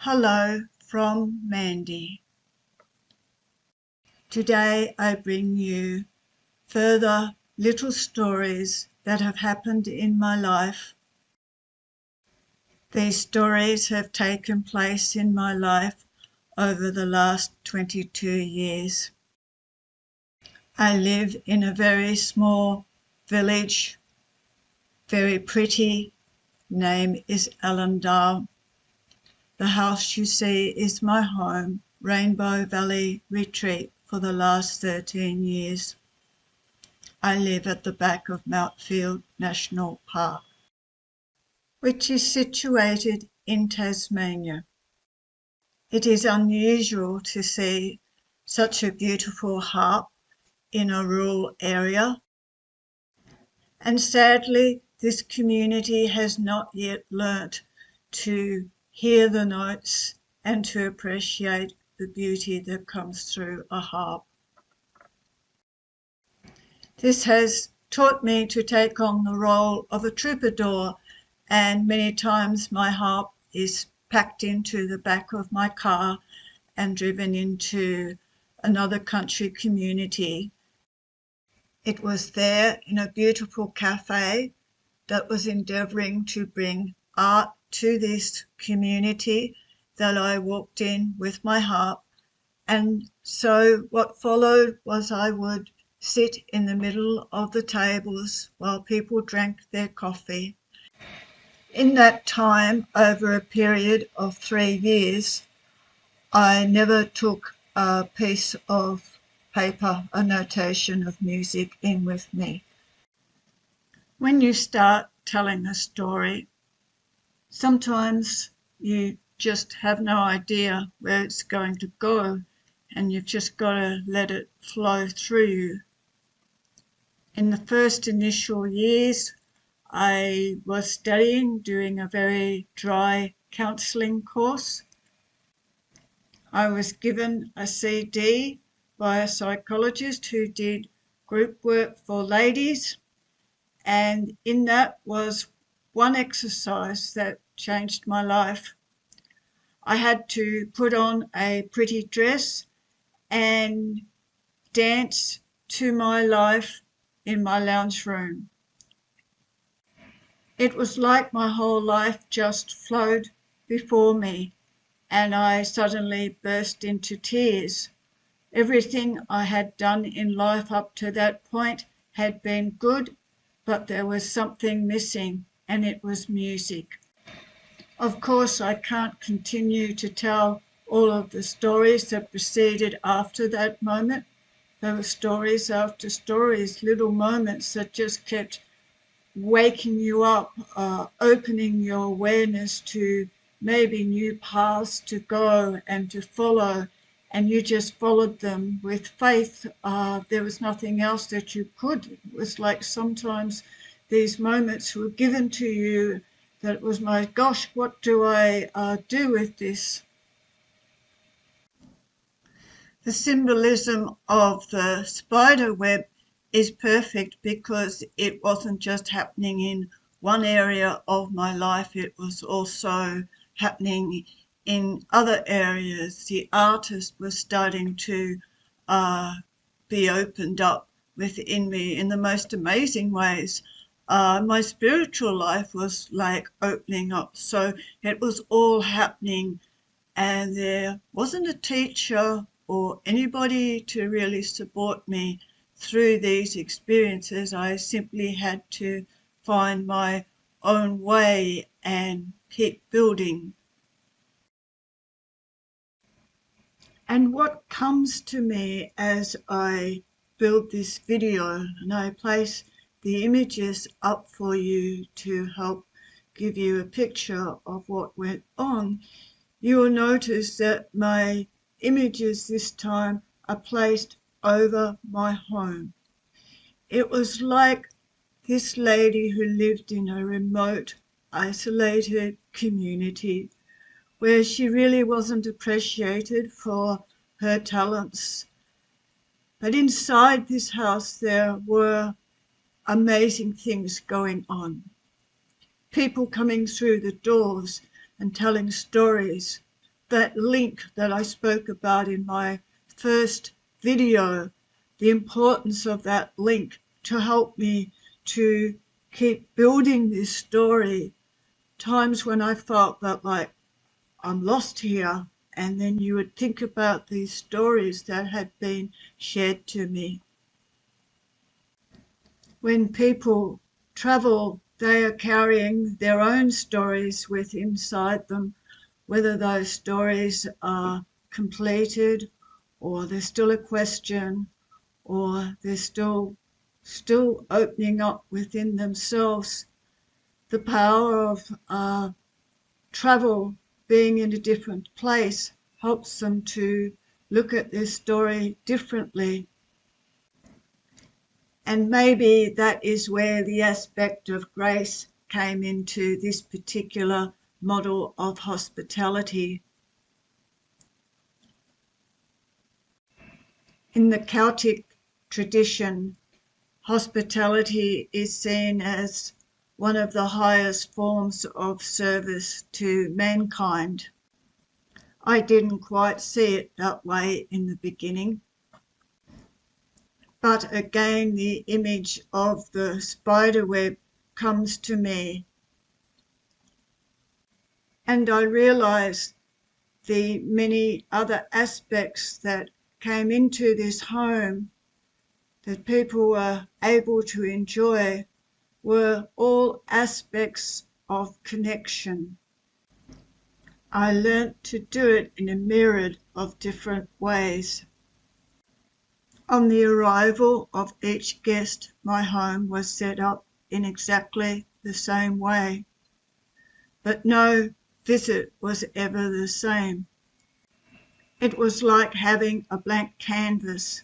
Hello from Mandy. Today I bring you further little stories that have happened in my life. These stories have taken place in my life over the last 22 years. I live in a very small village, very pretty. Name is Ellendale. The house you see is my home, Rainbow Valley Retreat, for the last 13 years. I live at the back of Mountfield National Park, which is situated in Tasmania. It is unusual to see such a beautiful harp in a rural area, and sadly this community has not yet learnt to hear the notes and to appreciate the beauty that comes through a harp. This has taught me to take on the role of a troubadour, and many times my harp is packed into the back of my car and driven into another country community. It was there in a beautiful cafe that was endeavouring to bring art to this community that I walked in with my harp. And so what followed was I would sit in the middle of the tables while people drank their coffee. In that time, over a period of 3 years, I never took a piece of paper, a notation of music in with me. When you start telling a story, sometimes you just have no idea where it's going to go, and you've just got to let it flow through you. In the first initial years, I was studying, doing a very dry counselling course. I was given a CD by a psychologist who did group work for ladies, and in that was one exercise that changed my life. I had to put on a pretty dress and dance to my life in my lounge room. It was like my whole life just flowed before me, and I suddenly burst into tears. Everything I had done in life up to that point had been good, but there was something missing, and it was music. Of course, I can't continue to tell all of the stories that proceeded after that moment. There were stories after stories, little moments that just kept waking you up, opening your awareness to maybe new paths to go and to follow, and you just followed them with faith. There was nothing else that you could. It was like sometimes these moments were given to you that it was, my gosh, what do I do with this? The symbolism of the spider web is perfect because it wasn't just happening in one area of my life, it was also happening in other areas. The artist was starting to be opened up within me in the most amazing ways. My spiritual life was like opening up, so it was all happening, and there wasn't a teacher or anybody to really support me through these experiences. I simply had to find my own way and keep building. And what comes to me as I build this video, and I place the images up for you to help give you a picture of what went on, you will notice that my images this time are placed over my home. It was like this lady who lived in a remote, isolated community where she really wasn't appreciated for her talents. But inside this house there were amazing things going on. People coming through the doors and telling stories that link that I spoke about in my first video, the importance of that link to help me to keep building this story. Times when I felt that like I'm lost here, and then you would think about these stories that had been shared to me. When people travel, they are carrying their own stories with inside them, whether those stories are completed or there's still a question or they're still opening up within themselves. The power of travel, being in a different place, helps them to look at their story differently. And maybe that is where the aspect of grace came into this particular model of hospitality. In the Celtic tradition, hospitality is seen as one of the highest forms of service to mankind. I didn't quite see it that way in the beginning. But again, the image of the spider web comes to me. And I realize the many other aspects that came into this home that people were able to enjoy were all aspects of connection. I learnt to do it in a myriad of different ways. On the arrival of each guest, my home was set up in exactly the same way. But no visit was ever the same. It was like having a blank canvas.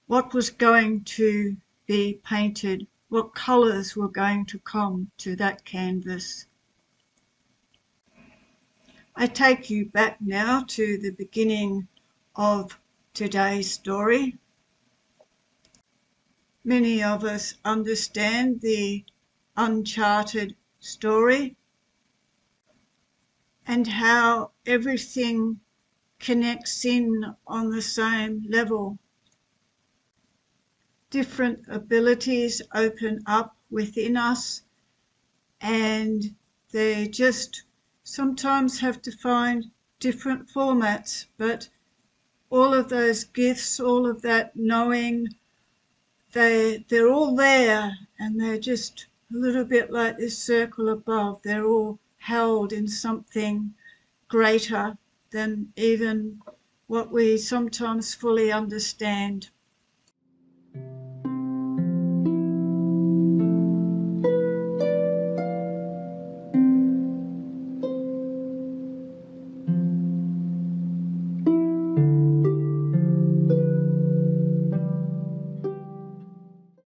What was going to be painted? What colours were going to come to that canvas? I take you back now to the beginning of today's story. Many of us understand the uncharted story and how everything connects in on the same level. Different abilities open up within us, and they just sometimes have to find different formats, but all of those gifts, all of that knowing, they're all there, and they're just a little bit like this circle above. They're all held in something greater than even what we sometimes fully understand.